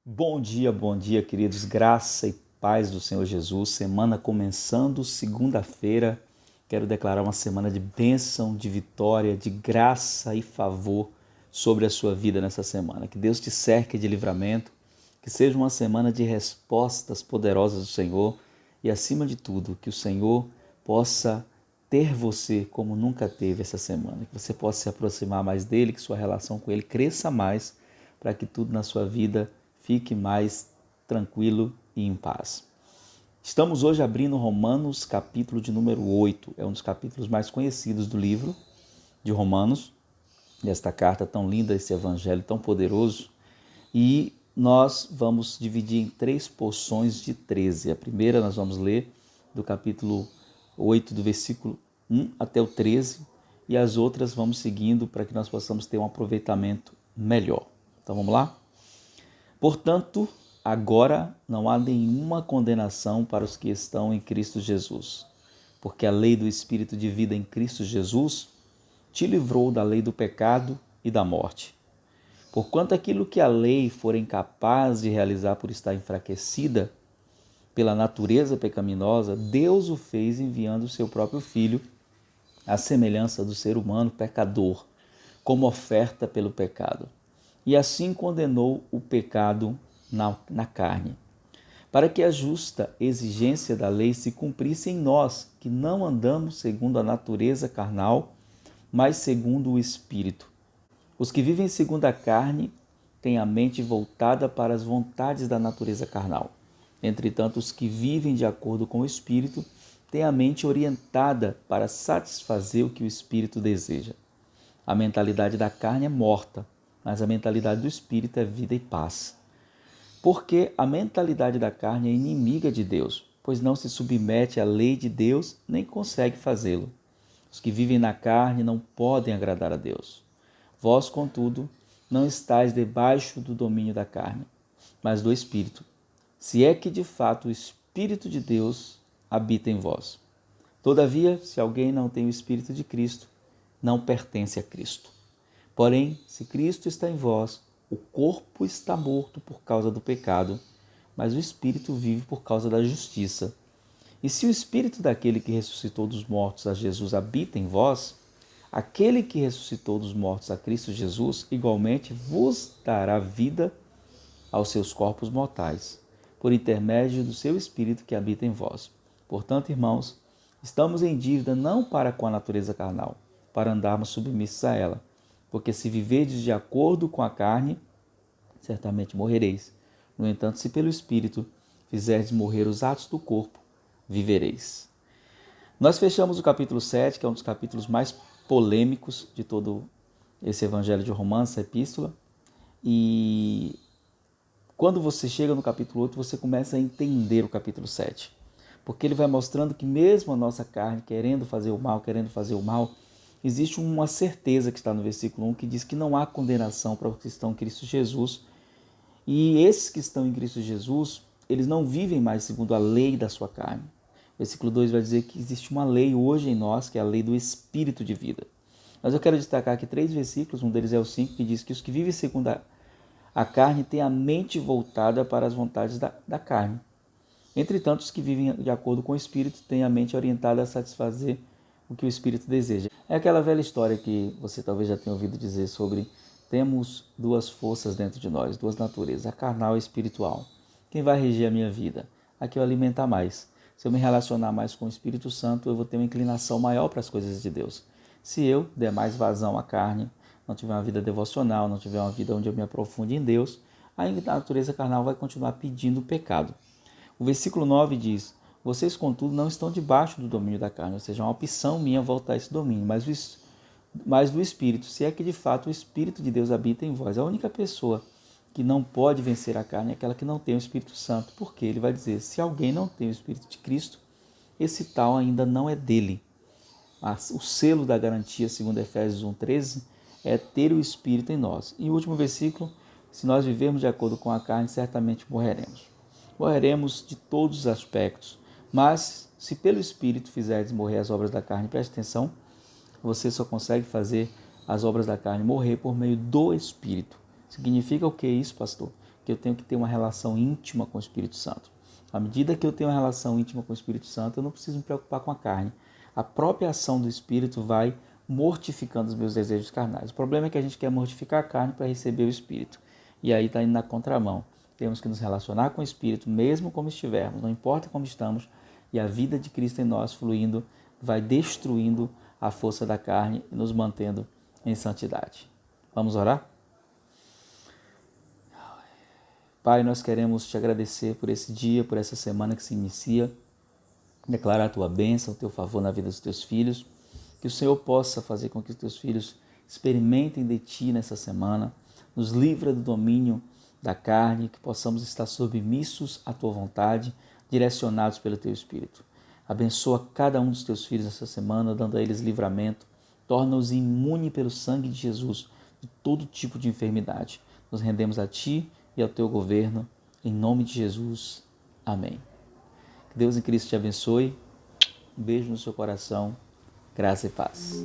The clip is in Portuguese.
Bom dia, queridos. Graça e paz do Senhor Jesus. Semana começando, segunda-feira. Quero declarar uma semana de bênção, de vitória, de graça e favor sobre a sua vida nessa semana. Que Deus te cerque de livramento, que seja uma semana de respostas poderosas do Senhor e, acima de tudo, que o Senhor possa ter você como nunca teve essa semana. Que você possa se aproximar mais dele, que sua relação com ele cresça mais, para que tudo na sua vida fique mais tranquilo e em paz. Estamos hoje abrindo Romanos, capítulo de número 8. É um dos capítulos mais conhecidos do livro de Romanos, desta carta tão linda, esse evangelho tão poderoso. E nós vamos dividir em 3 porções de 13. A primeira nós vamos ler do capítulo 8, do versículo 1 até o 13, e as outras vamos seguindo para que nós possamos ter um aproveitamento melhor. Então vamos lá? Portanto, agora não há nenhuma condenação para os que estão em Cristo Jesus, porque a lei do Espírito de vida em Cristo Jesus te livrou da lei do pecado e da morte. Porquanto aquilo que a lei for incapaz de realizar por estar enfraquecida pela natureza pecaminosa, Deus o fez enviando o seu próprio Filho, à semelhança do ser humano pecador, como oferta pelo pecado. E assim condenou o pecado na carne, para que a justa exigência da lei se cumprisse em nós, que não andamos segundo a natureza carnal, mas segundo o Espírito. Os que vivem segundo a carne têm a mente voltada para as vontades da natureza carnal. Entretanto, os que vivem de acordo com o Espírito têm a mente orientada para satisfazer o que o Espírito deseja. A mentalidade da carne é morta, mas a mentalidade do Espírito é vida e paz. Porque a mentalidade da carne é inimiga de Deus, pois não se submete à lei de Deus, nem consegue fazê-lo. Os que vivem na carne não podem agradar a Deus. Vós, contudo, não estáis debaixo do domínio da carne, mas do Espírito, se é que de fato o Espírito de Deus habita em vós. Todavia, se alguém não tem o Espírito de Cristo, não pertence a Cristo. Porém, se Cristo está em vós, o corpo está morto por causa do pecado, mas o Espírito vive por causa da justiça. E se o Espírito daquele que ressuscitou dos mortos a Jesus habita em vós, aquele que ressuscitou dos mortos a Cristo Jesus, igualmente vos dará vida aos seus corpos mortais, por intermédio do seu Espírito que habita em vós. Portanto, irmãos, estamos em dívida não para com a natureza carnal, para andarmos submissos a ela. Porque se viverdes de acordo com a carne, certamente morrereis. No entanto, se pelo Espírito fizerdes morrer os atos do corpo, vivereis. Nós fechamos o capítulo 7, que é um dos capítulos mais polêmicos de todo esse evangelho de Romanos, essa epístola. E quando você chega no capítulo 8, você começa a entender o capítulo 7. Porque ele vai mostrando que mesmo a nossa carne querendo fazer o mal, existe uma certeza que está no versículo 1 que diz que não há condenação para os que estão em Cristo Jesus. E esses que estão em Cristo Jesus, eles não vivem mais segundo a lei da sua carne. O versículo 2 vai dizer que existe uma lei hoje em nós, que é a lei do Espírito de vida. Mas eu quero destacar aqui 3 versículos, um deles é o 5, que diz que os que vivem segundo a carne têm a mente voltada para as vontades da carne. Entretanto, os que vivem de acordo com o Espírito têm a mente orientada a satisfazer o que o Espírito deseja. É aquela velha história que você talvez já tenha ouvido dizer sobre temos 2 forças dentro de nós, 2 naturezas, a carnal e a espiritual. Quem vai reger a minha vida? A que eu alimentar mais. Se eu me relacionar mais com o Espírito Santo, eu vou ter uma inclinação maior para as coisas de Deus. Se eu der mais vazão à carne, não tiver uma vida devocional, não tiver uma vida onde eu me aprofunde em Deus, a natureza carnal vai continuar pedindo o pecado. O versículo 9 diz: vocês, contudo, não estão debaixo do domínio da carne, ou seja, é uma opção minha voltar a esse domínio, mas do Espírito, se é que de fato o Espírito de Deus habita em vós. A única pessoa que não pode vencer a carne é aquela que não tem o Espírito Santo, porque ele vai dizer: se alguém não tem o Espírito de Cristo, esse tal ainda não é dele. O selo da garantia, segundo Efésios 1,13, é ter o Espírito em nós. E o último versículo: se nós vivermos de acordo com a carne, certamente morreremos. Morreremos de todos os aspectos, mas se pelo Espírito fizerdes morrer as obras da carne, preste atenção, você só consegue fazer as obras da carne morrer por meio do Espírito. Significa o que isso, pastor? que eu tenho que ter uma relação íntima com o Espírito Santo. À medida que eu tenho uma relação íntima com o Espírito Santo, eu não preciso me preocupar com a carne. A própria ação do Espírito vai mortificando os meus desejos carnais. O problema é que a gente quer mortificar a carne para receber o Espírito. E aí está indo na contramão. Temos que nos relacionar com o Espírito, mesmo como estivermos, não importa como estamos, e a vida de Cristo em nós fluindo vai destruindo a força da carne e nos mantendo em santidade. Vamos orar? Pai, nós queremos te agradecer por esse dia, por essa semana que se inicia, declarar a tua bênção, o teu favor na vida dos teus filhos, que o Senhor possa fazer com que os teus filhos experimentem de ti nessa semana, nos livra do domínio da carne, que possamos estar submissos à tua vontade, direcionados pelo teu Espírito. Abençoa cada um dos teus filhos essa semana, dando a eles livramento, torna-os imune pelo sangue de Jesus de todo tipo de enfermidade. Nos rendemos a ti e ao teu governo, em nome de Jesus. Amém. Que Deus em Cristo te abençoe. Um beijo no seu coração. Graça e paz.